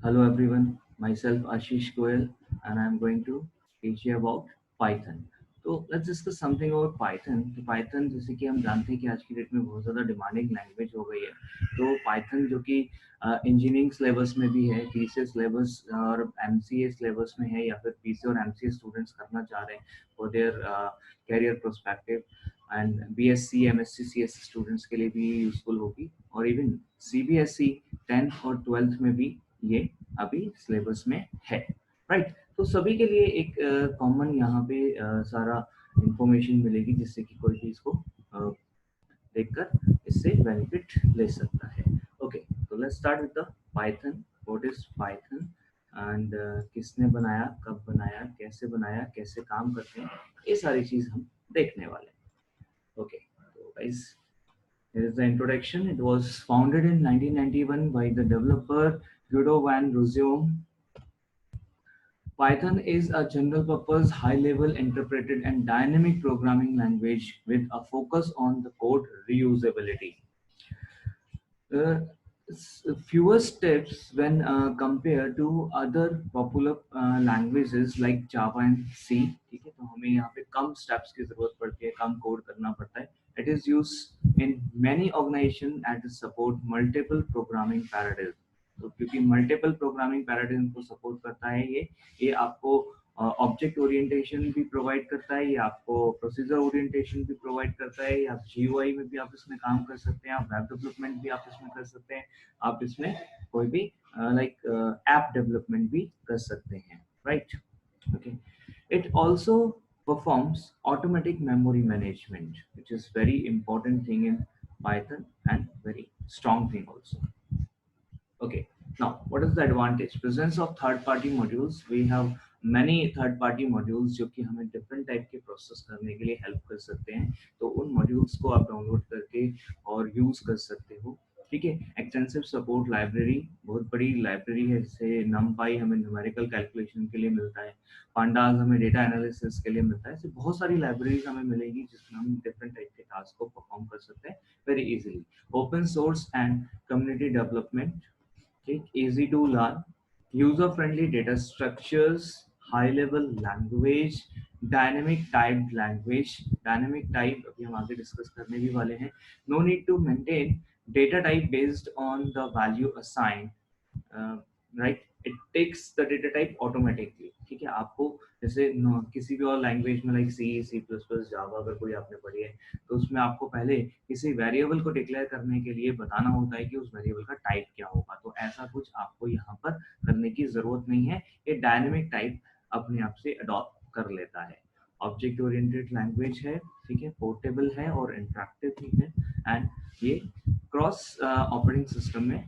Hello everyone, myself Ashish Goel and I'm going to teach you about Python. तो let's discuss something about Python. तो Python जैसे कि हम जानते हैं कि आज की डेट में बहुत ज़्यादा डिमांडिंग लैंग्वेज हो गई है। तो Python जो कि इंजीनियरिंग सिलेबस में भी है, पीसीए सिलेबस और एमसीए सिलेबस में है या फिर पीसीए और एमसीए स्टूडेंट्स करना चाह रहे हैं for their career prospective and BSc MSc सीएससी स्टूडेंट्स के लिए भी यूजफुल होगी और इवन सीबीएसई 10th और 12th में भी ये अभी सिलेबस में है, राइट। तो सभी के लिए एक कॉमन यहाँ पे सारा इंफॉर्मेशन मिलेगी जिससे कि कोई भी इसको देखकर इससे बेनिफिट ले सकता है। ओके, तो let's start with the Python. What is Python and किसने बनाया, कब बनाया, कैसे काम करते हैं, ये सारी चीज हम देखने वाले हैं। ओके, तो guys, here is the introduction. It was founded in 1991 by the developer Guido van Rossum. Python is a general-purpose, high-level interpreted and dynamic programming language with a focus on the code reusability. Uh, Fewer steps when compared to other popular languages like Java and C. ठीक है, तो हमें यहाँ पे कम steps की जरूरत पड़ती है, कम कोड करना पड़ता है. It is used in many organizations and support multiple programming paradigms. तो क्योंकि मल्टीपल प्रोग्रामिंग पैराडाइम को सपोर्ट करता है, ये आपको ऑब्जेक्ट ओरिएंटेशन भी प्रोवाइड करता है, ये आपको प्रोसीजर ओरिएंटेशन भी प्रोवाइड करता है, आप जीयूआई में भी आप इसमें काम कर सकते हैं, आप वेब डेवलपमेंट भी आप इसमें कर सकते हैं, आप इसमें कोई भी लाइक ऐप डेवलपमेंट भी कर सकते हैं, right. Okay, it also performs automatic memory management, which is very important thing in Python and very strong thing also. Okay, now what is the advantage? Presence of third party modules. We have many third party modules जो कि हमें different type के process करने के लिए help कर सकते हैं, तो उन modules को आप download करके और use कर सकते हो, ठीक है। एक्सटेंसिव सपोर्ट लाइब्रेरी, बहुत बड़ी लाइब्रेरी है, जैसे numpy हमें न्यूमेरिकल कैलकुलेशन के लिए मिलता है, pandas हमें डेटा एनालिसिस के लिए मिलता है, ऐसे बहुत सारी लाइब्रेरीज हमें मिलेगी जिसमें हम डिफरेंट टाइप के टास्क को परफॉर्म कर सकते हैं very easily. Open source and community development, ठीक, easy to learn, user friendly data structures, high level language, dynamic typed language, dynamic type अभी हम आगे डिस्कस करने भी वाले हैं, no need to maintain data type based on the value assigned, right, it takes the data type automatically, ठीक है। आपको जैसे किसी भी और लैंग्वेज में like C C plus plus Java अगर कोई आपने पढ़ी है, तो उसमें आपको पहले किसी वेरिएबल को डिक्लेयर करने के लिए बताना होता है कि उस वेरिएबल का टाइप क्या होगा, तो ऐसा कुछ आपको यहाँ पर करने की जरूरत नहीं है, ये डायनेमिक टाइप अपने आप से अडॉप्ट कर लेता है। ऑब्जेक्ट ओरिएंटेड लैंग्वेज है, ठीक है, पोर्टेबल है और इंटरेक्टिव भी है, एंड ये क्रॉस ऑपरेटिंग सिस्टम में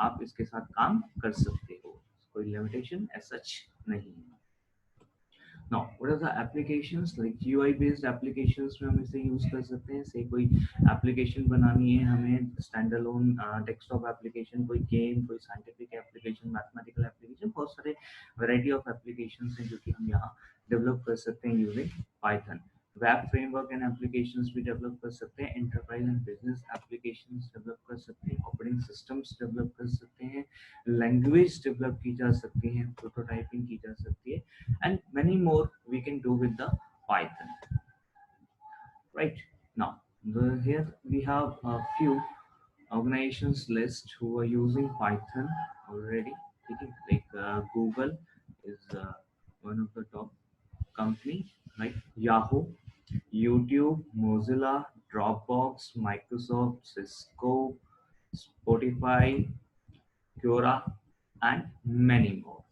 आप इसके साथ काम कर सकते हो, कोई लिमिटेशन एज सच नहीं है। Now, what are the applications? Like GUI based applications में हम इसे यूज कर सकते हैं, से कोई एप्लीकेशन बनानी है हमें, स्टैंड अलोन डेस्कटॉप एप्लीकेशन, कोई गेम, कोई साइंटिफिक एप्लीकेशन, मैथमेटिकल एप्लीकेशन, बहुत सारे वैरायटी ऑफ एप्लीकेशंस हैं जो कि हम यहाँ डेवलप कर सकते हैं using Python. Web framework and applications भी डेवलप कर सकते हैं, enterprise and business applications develop कर सकते हैं, ऑपरेटिंग सिस्टम्स डेवलप कर सकते हैं, लैंग्वेज डेवलप की जा सकती है, प्रोटोटाइपिंग की जा सकती है, and many more we can do with the Python. Right, now, here we have a few organizations list who are using Python already. Okay, like Google is one of the top company, like Yahoo, YouTube, Mozilla, Dropbox, Microsoft, Cisco, Spotify, Quora, and many more.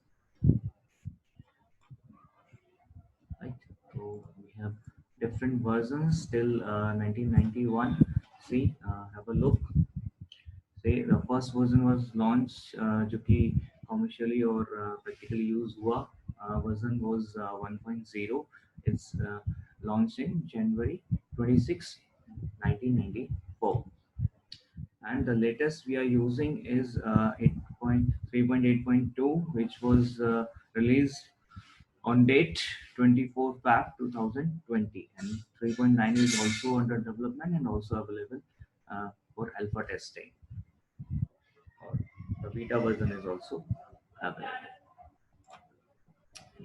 Right, so we have different versions till 1991. See, have a look. Say the first version was launched जो कि commercially और practically use हुआ, version was 1.0. It's launched in January 26, 1994, and the latest we are using is 8.3.8.2, which was released on date 24 Feb 2020, and 3.9 is also under development and also available for alpha testing, or the beta version is also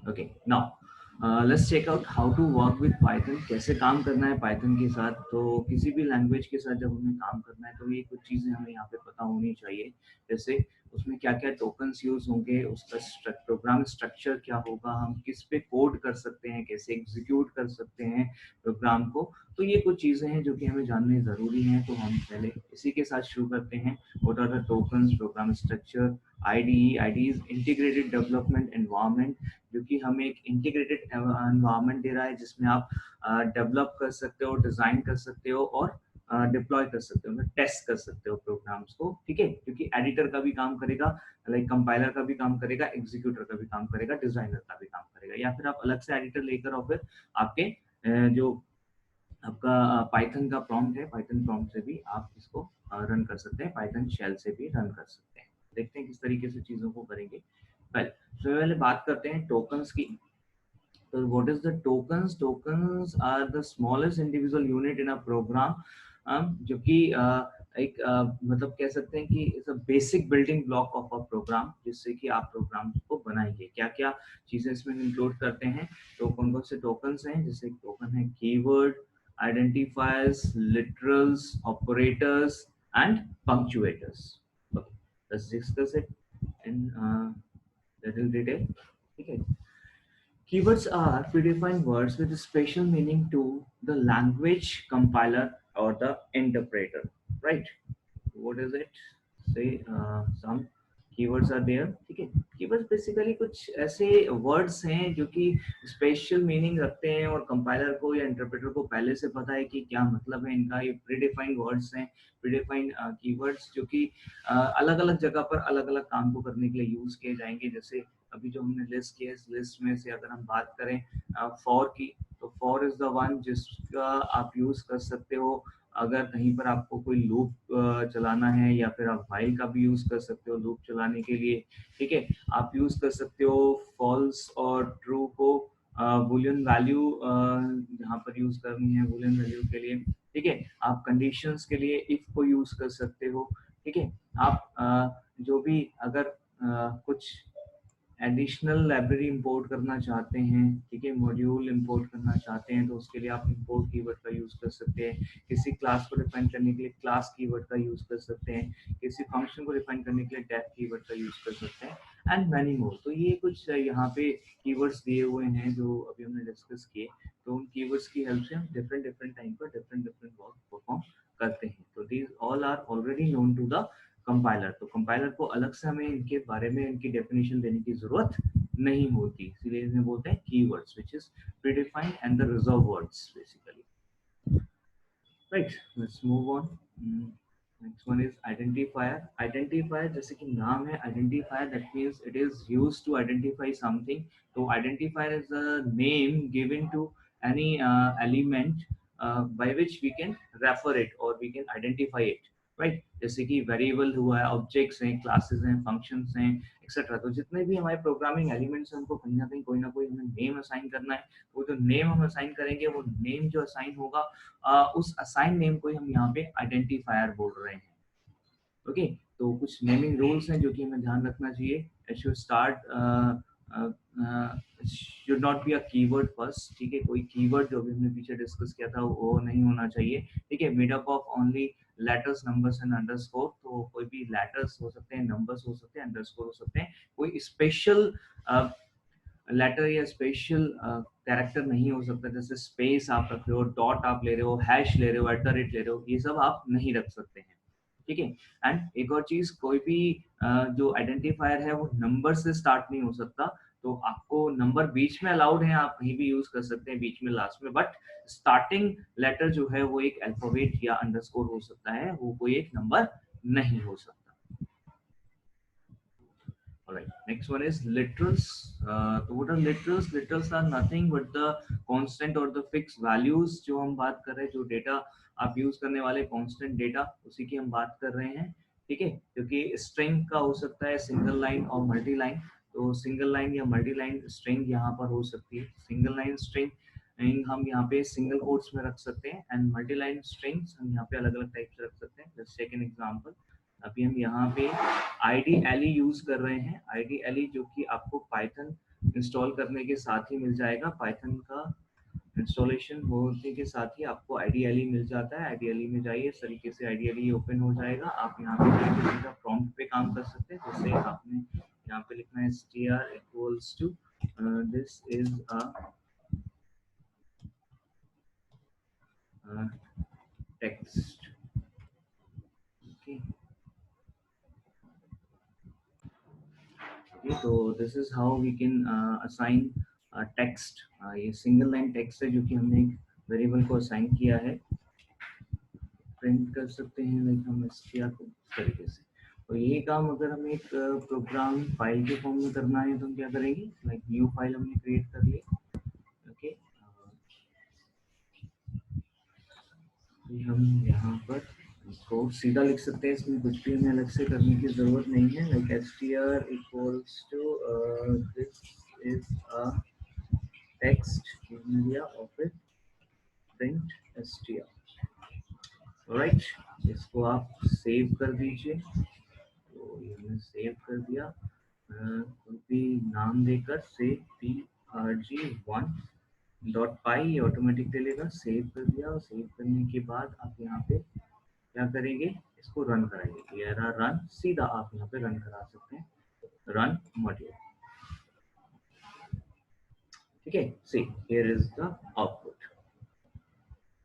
Okay, now let's check out how to work with Python. कैसे काम करना है Python के साथ. तो किसी भी language के साथ जब हमें काम करना है तो ये कुछ चीज़ें हमें यहाँ पे पता होनी चाहिए. जैसे उसमें क्या क्या टोकन्स यूज होंगे, उसका प्रोग्राम स्ट्रक्चर क्या होगा, हम किस पे कोड कर सकते हैं, कैसे एग्जीक्यूट कर सकते हैं प्रोग्राम को. तो ये कुछ चीज़ें हैं जो कि हमें जानने ज़रूरी हैं. तो हम पहले इसी के साथ शुरू करते हैं. What are the tokens, program structure, IDE is integrated development environment, जो कि हमें एक इंटीग्रेटेड एनवायरनमेंट दे रहा है जिसमें आप डेवलप कर सकते हो, डिजाइन कर सकते हो और डिप्लॉय कर सकते हो, मतलब टेस्ट कर सकते हो प्रोग्राम्स को. ठीक है, क्योंकि एडिटर का भी काम करेगा, लाइक कंपाइलर का भी काम करेगा, एग्जीक्यूटर का भी काम करेगा, डिजाइनर का भी काम करेगा. या फिर आप अलग से एडिटर लेकर और फिर आपके जो आपका पाइथन का प्रॉम्प्ट है, पाइथन प्रॉम्प्ट से भी आप इसको रन कर सकते हैं, पाइथन शेल से भी रन कर सकते हैं. देखते हैं किस तरीके से चीजों को करेंगे. पहले बात करते हैं टोकन्स की. So what is the tokens? Tokens are the smallest individual unit in a program, जो कि एक मतलब कह सकते हैं कि it's a basic building block of a program, जिससे कि आप प्रोग्राम को बनाएंगे. क्या क्या चीजें इसमें इंक्लूड करते हैं, तो कौन कौन से टोकन्स हैं. जैसे टोकन है keyword, identifiers, literals, operators and punctuators. Let's discuss it in little detail. ठीक है. Keywords are predefined words with special meaning to the language compiler or the interpreter, right? What is it? Say some keywords are there. ठीक है. Keywords basically कुछ ऐसे words हैं जो कि special meaning रखते हैं और compiler को या interpreter को पहले से पता है कि क्या मतलब है इनका. ये predefined words हैं, predefined keywords जो कि अलग अलग जगह पर अलग अलग काम को करने के लिए यूज किए जाएंगे. जैसे अभी जो हमने लिस्ट किया, इस लिस्ट में से अगर हम बात करें फॉर की, तो फॉर इज द वन जिसका आप यूज कर सकते हो अगर कहीं पर आपको कोई लूप चलाना है, या फिर आप व्हाइल का भी यूज कर सकते हो लूप चलाने के लिए. ठीक है. आप यूज कर सकते हो फॉल्स और ट्रू को बूलियन वैल्यू जहाँ पर यूज करनी है बूलियन वैल्यू के लिए. ठीक है. आप कंडीशंस के लिए इफ को यूज कर सकते हो. ठीक है. आप जो भी अगर कुछ एडिशनल लाइब्रेरी इंपोर्ट करना चाहते हैं, ठीक है, मॉड्यूल इंपोर्ट करना चाहते हैं, तो उसके लिए आप इंपोर्ट कीवर्ड का यूज कर सकते हैं. किसी क्लास को डिफाइन करने के लिए क्लास कीवर्ड का यूज कर सकते हैं. किसी फंक्शन को डिफाइन करने के लिए डेफ कीवर्ड का यूज कर सकते हैं एंड मैनी मोर. तो ये कुछ यहाँ पे कीवर्ड्स दिए हुए हैं जो अभी हमने डिस्कस किए. तो उन कीवर्ड्स की हेल्प से हम डिफरेंट डिफरेंट टाइम पर डिफरेंट डिफरेंट वर्क परफॉर्म करते हैं. तो these all are already known to the compiler. तो कंपाइलर को अलग से हमें इनके बारे में इनकी डेफिनेशन देने की जरूरत नहीं होती. इसीलिए इन्हें बोलते हैं keywords which is predefined and the reserve words basically. Right, let's move on. Next one is identifier. Identifier जैसे कि नाम है identifier, that means it is used to identify something. तो identifier is a name given to any element by which we can refer it or we can identify it, right. जैसे कि variable हुआ है, objects हैं, classes हैं, functions हैं, etcetera. तो जितने भी हमारे प्रोग्रामिंग एलिमेंट्स हैं उनको कहीं ना कोई हमें नेम असाइन करना है. वो जो नेम हम असाइन करेंगे, वो नेम जो असाइन होगा उस असाइन नेम को ही हम यहाँ पे आइडेंटिफायर बोल रहे हैं. ओके. तो कुछ नेमिंग रूल्स हैं जो कि हमें ध्यान रखना चाहिए. It should start should not be a keyword first. ठीक है. कोई कीवर्ड जो भी हमने पीछे डिस्कस किया था वो नहीं होना चाहिए. ठीक है. Made up of only letters, numbers and underscore. तो कोई भी लेटर्स हो सकते हैं, नंबर्स हो सकते हैं, अंडरस्कोर हो सकते हैं. कोई स्पेशल लेटर या स्पेशल कैरेक्टर नहीं हो सकता. जैसे स्पेस आप रख रहे हो, डॉट आप ले रहे हो, हैश ले रहे हो, एट द रेट ले रहे हो, ये सब आप नहीं रख सकते हैं. ठीक है. एंड एक और चीज, कोई भी जो आइडेंटिफायर है वो नंबर से स्टार्ट नहीं हो सकता. तो आपको नंबर बीच में अलाउड है, आप कहीं भी यूज कर सकते हैं बीच में, लास्ट में, बट स्टार्टिंग लेटर जो है वो एक अल्फाबेट या अंडरस्कोर हो सकता है, वो कोई एक नंबर नहीं हो सकता. Alright, next one is literals. तो what are literals? Literals are nothing but the constant or the fixed values. जो हम बात कर रहे हैं, जो डेटा आप यूज करने वाले constant डेटा, उसी की हम बात कर रहे हैं. ठीक है. क्योंकि स्ट्रिंग का हो सकता है सिंगल लाइन और मल्टी लाइन. तो सिंगल लाइन या मल्टी लाइन स्ट्रिंग यहाँ पर हो सकती है. सिंगल लाइन स्ट्रिंग हम यहाँ पे सिंगल कोट्स में रख सकते हैं, एंड मल्टी लाइन स्ट्रिंग्स हम यहाँ पे अलग अलग टाइप से रख सकते हैं. Let's take an example. अभी हम यहाँ पे IDLE यूज कर रहे हैं। IDLE जो कि आपको पाइथन इंस्टॉल करने के साथ ही मिल जाएगा। पाइथन का इंस्टॉलेशन होने के साथ ही आपको IDLE मिल जाता है। IDLE में जाइए, इस तरीके से IDLE ओपन हो जाएगा। आप यहाँ पे जाके सीधा प्रॉम्प्ट पे काम कर सकते हैं। जैसे आपने यहाँ पे लिखना है str equals to this is a text. Okay. Okay, तो this is how we can assign text. ये सिंगल लाइन टेक्स्ट है जो कि हमने एक वेरिएबल को असाइन किया है। प्रिंट कर सकते हैं लाइक हम str को इस तरीके से। और यही काम अगर हमें एक प्रोग्राम फाइल के फॉर्म में करना है तो हम क्या करेंगे, लाइक न्यू फाइल हमने क्रिएट कर ली। ओके, हम यहाँ पर इसको सीधा लिख सकते हैं, इसमें कुछ भी हमें अलग से करने की जरूरत नहीं है। Like str equals to this is a text area of it print str। Right, इसको आप सेव कर दीजिए। तो ये मैंने सेव कर दिया, कोई भी नाम देकर सेव prg1 डॉट पाई ऑटोमेटिक ले लेगा। सेव कर दिया, और सेव करने के बाद आप यहाँ पे क्या करेंगे, इसको रन कराएंगे। ये रन, सीधा आप यहाँ पे रन करा सकते हैं, रन मॉड्यूल। ठीक है, see here is the output.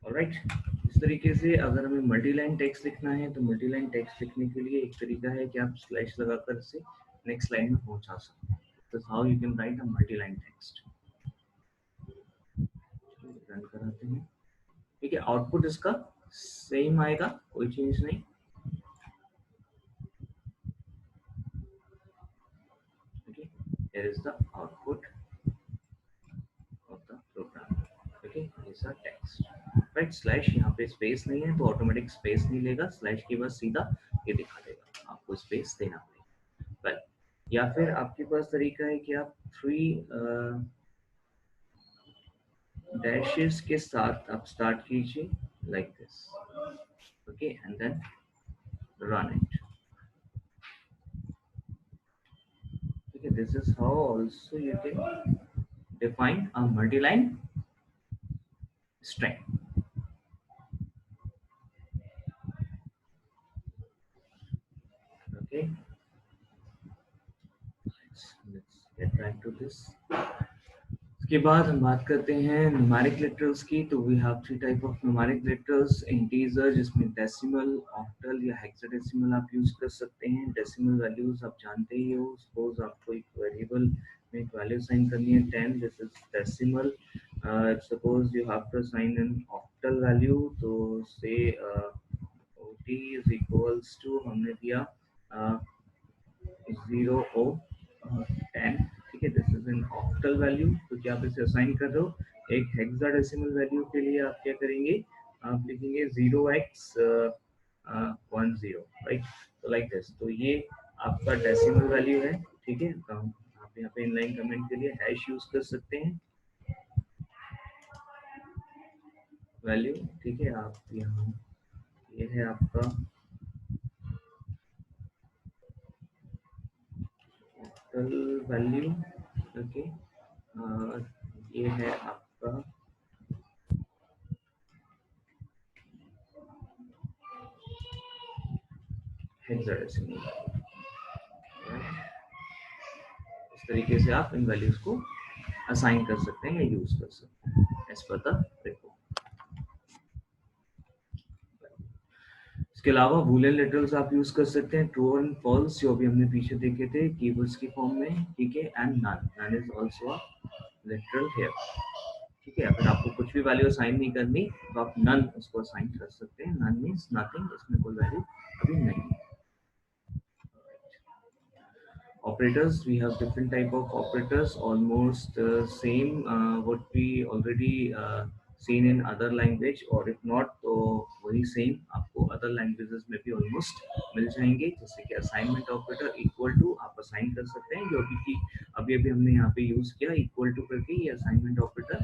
Alright, इस तरीके से अगर हमें मल्टी लाइन टेक्स्ट लिखना है तो मल्टी लाइन टेक्स्ट लिखने के लिए एक तरीका है कि आप स्लैश लगाकर इसे नेक्स्ट लाइन में पहुंचा सकते हैं। That's how you can write a multi-line text. Run कराते हैं। ठीक है, आउटपुट इसका सेम आएगा, कोई चेंज नहीं। Okay, here is the output of the program. Okay, is a text. Right, slash यहाँ पे स्पेस नहीं है तो ऑटोमेटिक स्पेस नहीं लेगा, स्लैश के बाद सीधा ये दिखा देगा, आपको स्पेस देना पड़ेगा। वेल, या फिर आपके पास तरीका है कि आप 3 डैशेस के साथ आप स्टार्ट कीजिए like this. Okay, and then run it. Okay, this is how also you can define a multi-line string. Okay, let's get back to this. इसके बाद हम बात करते हैं न्यूमेरिक लिटरल्स की। तो we have 3 type of numeric literals. Integer, जिसमें decimal, octal या हेक्साडेसिमल आप यूज कर सकते हैं। डेसिमल वैल्यूज आप जानते ही हो। सपोज आपको एक वेरिएबल में एक वैल्यू असाइन करनी है 10, this is decimal. Suppose you have to assign an octal value, तो से OT इज इक्वल्स टू, हमने दिया 0 O 10। ठीक है, this is an octal value, क्योंकि आप इसे असाइन कर रहे हो। एक हेक्साडेसिमल वैल्यू के लिए आप क्या करेंगे, आप लिखेंगे 0x10, राइट। तो लाइक दिस, तो ये आपका डेसिमल वैल्यू है। ठीक है, तो आप यहाँ पे इनलाइन कमेंट के लिए हैश यूज कर सकते हैं वैल्यू। ठीक है, आप यहाँ, ये है आपका ऑक्टल वैल्यू। ओके, ये है आपका हेक्साडेसिमल। इस तरीके से आप इन वैल्यूज को असाइन कर सकते हैं या यूज कर सकते हैं एज पर द रिपोर्ट। इसके अलावा बूलियन लिटरल्स आप यूज कर सकते हैं, ट्रू एंड फॉल्स, जो अभी हमने पीछे देखे थे कीवर्ड्स की फॉर्म में। ठीक है, and none, none is also a literal here. ठीक है, अगर आपको कुछ भी वैल्यू असाइन नहीं करनी तो आप नन उसको असाइन कर सकते हैं। नन मींस नथिंग, इसमें कोई वैल्यू अभी नहीं है। Operators, we have different type of operators, almost same what we already seen in other language, और if not तो वही सेम आपको other languages में भी almost मिल जाएंगे। जैसे कि assignment operator, equal to आप assign कर सकते हैं, जो कि अभी अभी हमने यहाँ पे यूज किया equal to करके, ये assignment operator,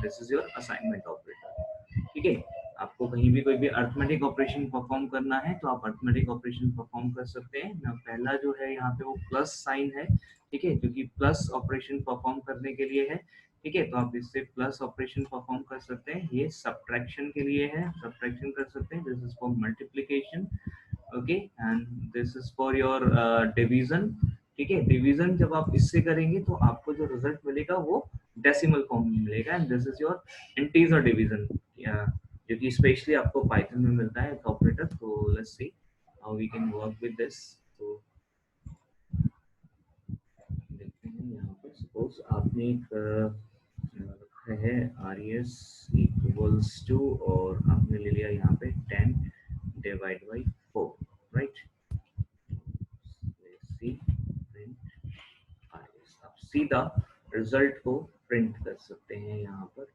this is your assignment operator। ठीक है, आपको कहीं भी कोई भी अर्थमेटिक ऑपरेशन परफॉर्म करना है तो आप अर्थमेटिक ऑपरेशन परफॉर्म कर सकते हैं ना। पहला जो है यहाँ पे वो प्लस साइन है, ठीक है, जो कि प्लस ऑपरेशन परफॉर्म करने के लिए है, ठीक है, तो आप इससे प्लस ऑपरेशन परफॉर्म कर सकते हैं। ये सब्ट्रैक्शन के लिए है, सब्ट्रैक्शन कर सकते हैं। This is for multiplication, okay, and this is for your division, ठीक है। डिवीजन जब आप इससे करेंगे तो आपको जो रिजल्ट मिलेगा वो डेसिमल फॉर्म में मिलेगा, and this is your integer division, जो कि स्पेशली आपको पाइथन में मिलता है ऑपरेटर। तो let's see how we can work with this. तो देखते हैं यहाँ पे सपोज आपने एक रखा है आर एस इक्वल्स टू, और आपने ले लिया यहाँ पे 10 divide by 4, right. See print R S, आप सीधा रिजल्ट को प्रिंट कर सकते हैं यहाँ पर,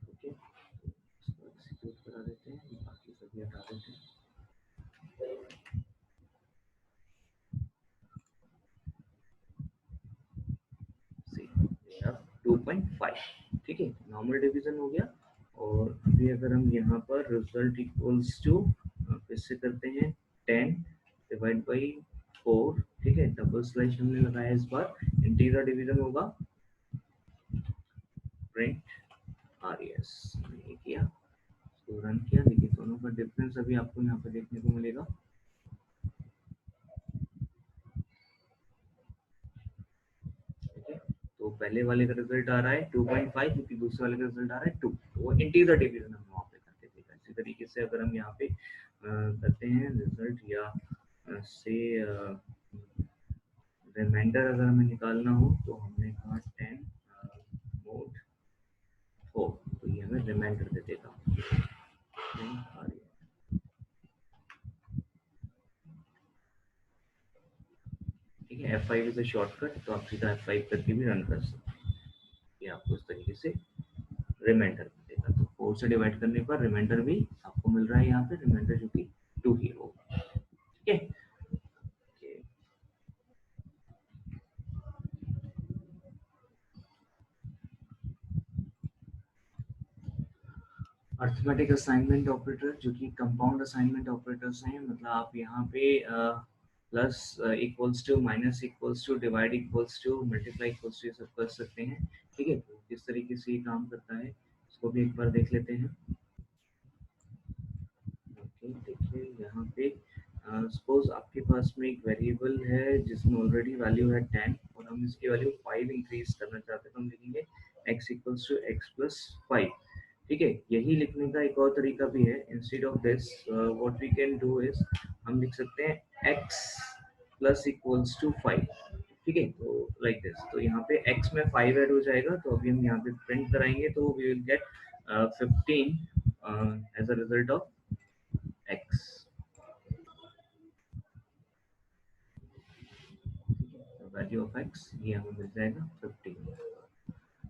ओके। इसको एग्जीक्यूट करा देते हैं, बाकी सभी हटा देते हैं। सी 2.5, ठीक है, नॉर्मल डिवीजन हो गया। और अभी अगर हम यहाँ पर रिजल्ट इक्वल्स टू फिर से करते हैं 10 डिवाइड बाई 4, ठीक है, डबल स्लैश हमने लगाया, इस बार इंटीजर डिवीजन होगा, प्रिंट आर एस मैंने किया, तो रन किया। देखिए दोनों का डिफरेंस अभी आपको यहाँ पे देखने को मिलेगा, ठीक है। तो पहले वाले का रिजल्ट आ रहा है 2.5, क्योंकि दूसरे वाले का रिजल्ट आ रहा है 2, तो वो इंटीजर डिवीजन हम वहाँ पे करते थे। इसी तरीके से अगर हम यहाँ पे करते हैं रिजल्ट, या से रिमाइंडर अगर हमें निकालना हो, तो हमने कहा 10 मोड 4, तो ये हमें रिमाइंडर दे देगा। ठीक है, F5 इज अ शॉर्टकट, तो आप सीधा F5 करके भी रन कर सकते हैं। ये आपको इस तरीके से रिमाइंडर देगा। तो 4 से डिवाइड करने पर रिमाइंडर भी आपको मिल रहा है यहाँ पे, रिमाइंडर जो कि 2 ही होगा, ठीक है। अर्थमेटिक असाइनमेंट ऑपरेटर जो कि कंपाउंड असाइनमेंट ऑपरेटर्स हैं, मतलब आप यहाँ पे plus equals to, minus equals to, divide equals to, multiply equals to, ये सब कर सकते हैं, ठीक है। तो किस तरीके से ये काम करता है इसको भी एक बार देख लेते हैं। ओके, देखिए यहाँ पे सपोज आपके पास में एक वेरिएबल है जिसमें ऑलरेडी वैल्यू है 10, और हम इसकी वैल्यू 5 इंक्रीज करना चाहते हैं, तो हम लिखेंगे x equals to x plus 5, ठीक है। यही लिखने का एक और तरीका भी है। Instead of this what we can do is, हम लिख सकते हैं x प्लस इक्वल्स टू 5, ठीक है, तो लाइक दिस। तो यहाँ पे x में 5 ऐड हो जाएगा, तो अभी हम यहाँ पे प्रिंट कराएंगे, तो we will get 15 as a result of x, value of x ये हमें मिल जाएगा 15,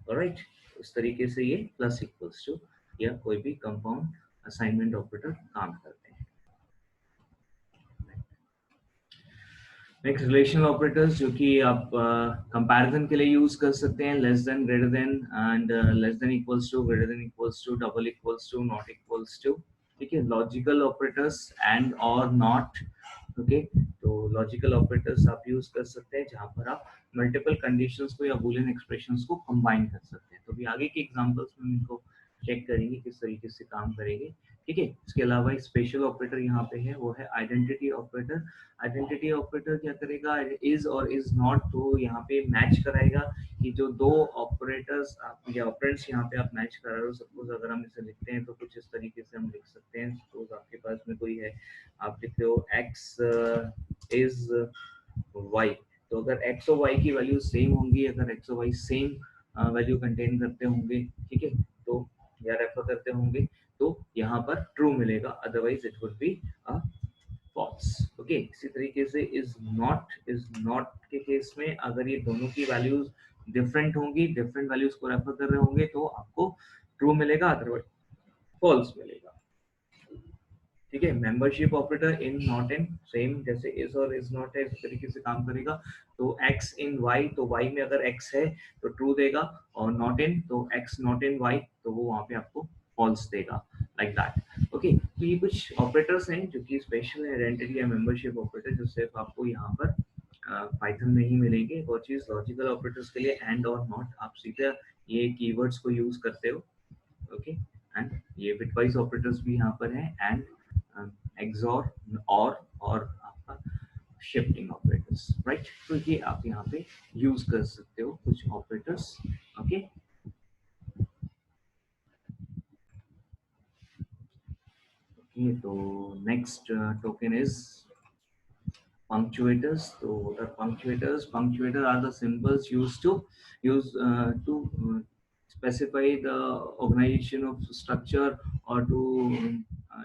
ऑलराइट। इस तरीके से ये प्लस इक्वल्स टू या कोई भी कंपाउंड असाइनमेंट ऑपरेटर काम करते हैं। नेक्स्ट रिलेशनल ऑपरेटर्स जो कि आप कंपैरिजन के लिए यूज कर सकते हैं, less than, greater than, and less than equals to, greater than equals to, double equals to, not equals to, ठीक है। Logical operators and or not, okay. तो लॉजिकल ऑपरेटर्स आप यूज कर सकते हैं जहां पर आप मल्टीपल कंडीशंस को या बूलियन एक्सप्रेशंस को कंबाइन कर सकते हैं। तो भी आगे के एग्जांपल्स में इनको चेक करेंगे किस तरीके से काम करेंगे, ठीक है। इसके अलावा एक स्पेशल ऑपरेटर यहाँ पे है, वो है आइडेंटिटी ऑपरेटर। आइडेंटिटी ऑपरेटर क्या करेगा, इज और इज नॉट, तो यहाँ पे मैच कराएगा कि जो दो ऑपरेटर्स या ऑपरेंड्स यहाँ पे आप मैच करा रहे हो। सपोज अगर हम इसे लिखते हैं तो कुछ इस तरीके से हम लिख सकते हैं। सपोज आपके पास में कोई है, आप लिखते हो x इज y, तो अगर x और y की वैल्यू सेम होंगी, अगर x और y सेम वैल्यू कंटेन करते होंगे, ठीक है, तो या रेफर करते होंगे, तो यहाँ पर ट्रू मिलेगा, otherwise it would be a false, okay. इसी तरीके से इज नॉट के केस में अगर ये दोनों की वैल्यूज डिफरेंट होंगी, डिफरेंट वैल्यूज को रेफर कर रहे होंगे, तो आपको ट्रू मिलेगा, अदरवाइज फॉल्स मिलेगा। ठीक है। Membership operator in not in same, जैसे इज और इज नॉट है, इस तरीके से काम करेगा। तो एक्स इन वाई, तो वाई में अगर एक्स है तो ट्रू देगा, और नॉट इन तो एक्स नॉट इन वाई, तो वो वहां पे आपको फॉल्स देगा, लाइक दैट। ओके, तो ये कुछ ऑपरेटर्स हैं जो कि स्पेशल आइडेंटिटी या मेंबरशिप ऑपरेटर, जो सिर्फ आपको यहाँ पर पाइथन में ही मिलेंगे। वो चीज लॉजिकल ऑपरेटर्स के लिए एंड और नॉट, आप सीधे ये कीवर्ड्स को यूज करते हो। ओके, एंड ये बिटवाइज ऑपरेटर्स भी यहाँ पर हैं, एंड एक्सॉर और आपका शिफ्टिंग ऑपरेटर्स, राइट। तो ये आप यहाँ पे यूज कर सकते हो कुछ ऑपरेटर्स। ओके, ओके, तो next token is punctuators. So what are punctuators? Punctuator are the symbols used to specify the organization of structure, or to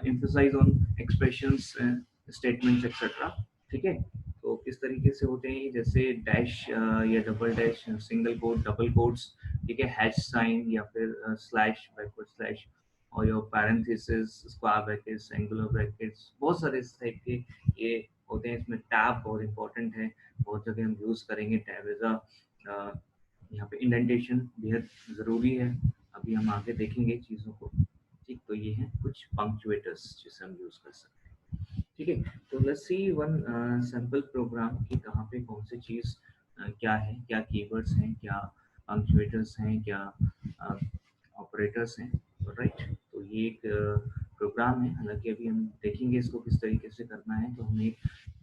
emphasize on expressions, statements, etc. ठीक है। तो किस तरीके से होते हैं, जैसे डैश या double dash, single quote, double quotes, ठीक है, हैश साइन, या फिर स्लैश, बैकवर्ड स्लैश, और your parenthesis, square brackets, angular brackets, बहुत सारे इस टाइप के ये होते हैं। इसमें टैब बहुत इंपॉर्टेंट है, बहुत जगह हम यूज करेंगे टैब एज अ, यहाँ पे इंडेंटेशन बेहद जरूरी है, अभी हम आगे देखेंगे चीजों को। ठीक, तो ये हैं कुछ पंक्चुएटर्स जिसे हम यूज कर सकते हैं। ठीक है, तो let's C one sample program की कहाँ पे कौन सी चीज क्या है, क्या कीवर्ड्स हैं, क्या पंक्चुएटर्स हैं, क्या ऑपरेटर्स हैं, राइट। तो ये एक प्रोग्राम है, हालांकि अभी हम देखेंगे इसको किस तरीके से करना है। तो हमने एक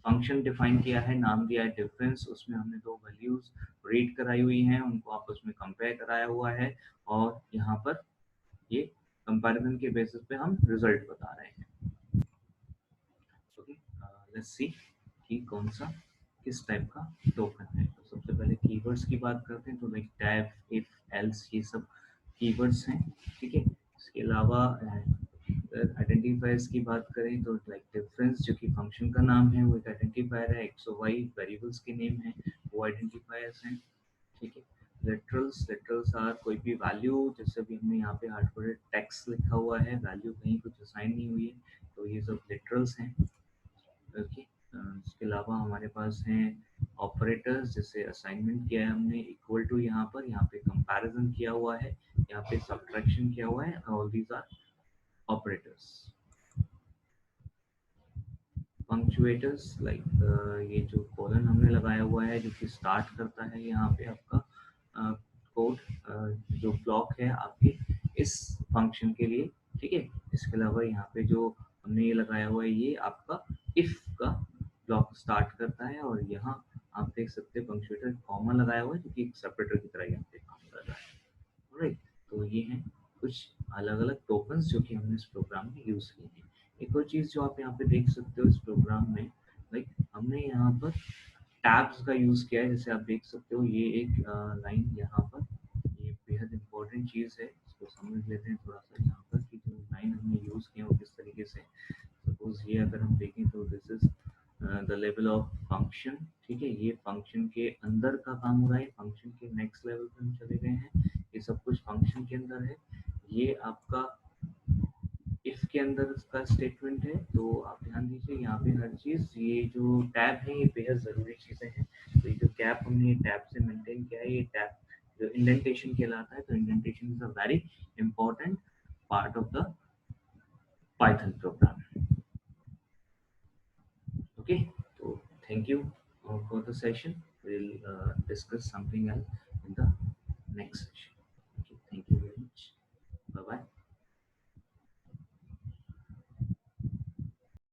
फंक्शन डिफाइन किया है, नाम दिया है डिफरेंस, उसमें हमने दो वैल्यूज रीड कराई हुई हैं, उनको आपस में कंपेयर कराया हुआ है, और यहाँ पर ये कंपैरिजन के बेसिस पे हम रिजल्ट बता रहे हैं। ओके, लेट्स सी कि कौन सा किस टाइप का टोकन है। तो सबसे पहले कीवर्ड्स की बात करते हैं, तो लाइक टैब, इफ, एल्स, ये सब कीवर्ड्स हैं। ठीक है, इसके अलावा आइडेंटिफायर्स की बात करें तो लाइक डिफरेंस, जो कि फंक्शन का नाम है, वो एक आइडेंटिफायर है। एक्स और वाई वेरिएबल्स के नेम है, वो आइडेंटिफायर्स हैं। ठीक है, लिटरल्स, लिटरल्स आर कोई भी वैल्यू, जैसे भी हमने यहाँ पे हार्डकोडेड टेक्स्ट लिखा हुआ है, वैल्यू कहीं कुछ असाइन नहीं हुई है, तो ये सब लिटरल्स हैं। ओके, इसके अलावा हमारे पास हैं ऑपरेटर्स, जैसे असाइनमेंट किया है हमने, इक्वल टू, यहाँ पे कंपैरिजन किया हुआ है, यहाँ पे सब्ट्रैक्शन किया हुआ है, all these are operators. Punctuators like ये जो कॉलन हमने लगाया हुआ है, जो कि स्टार्ट करता है यहाँ पे आपका कोड, जो ब्लॉक है आपके इस फंक्शन के लिए। ठीक है, इसके अलावा यहाँ पे जो हमने ये लगाया हुआ है, ये आपका इफ का ब्लॉक स्टार्ट करता है, और यहाँ आप देख सकते हैं पंक्चुएटर कॉमा लगाया हुआ है, जो कि एक सेपरेटर की तरह यहाँ पे काम कर रहा है, राइट। तो ये हैं कुछ अलग अलग टोकन्स जो कि हमने इस प्रोग्राम में यूज किए हैं। एक और चीज जो आप यहाँ पे देख सकते हो इस प्रोग्राम में, लाइक हमने यहाँ पर टैब्स का यूज किया है, जैसे आप देख सकते हो ये एक लाइन यहाँ पर, ये बेहद इंपॉर्टेंट चीज है, इसको समझ लेते हैं थोड़ा सा। यहाँ पर कि जो लाइन हमने यूज किया वो किस तरीके से, सपोज ये अगर हम देखें तो this is the level of function. ठीक है, ये फंक्शन के अंदर का काम हो रहा है, फंक्शन के नेक्स्ट लेवल पे हम चले गए हैं, ये सब कुछ फंक्शन के अंदर है। ये आपका इफ के अंदर इसका स्टेटमेंट है, तो आप ध्यान दीजिए यहाँ पे हर चीज, ये जो टैब है ये बेहद जरूरी चीजें हैं। तो ये जो गैप हमने टैब से मेंटेन किया है, ये टैब जो इंडेंटेशन कहलाता है, तो indentation is a very important part of the Python programme. Okay, so thank you for the session. We'll discuss something else in the next session.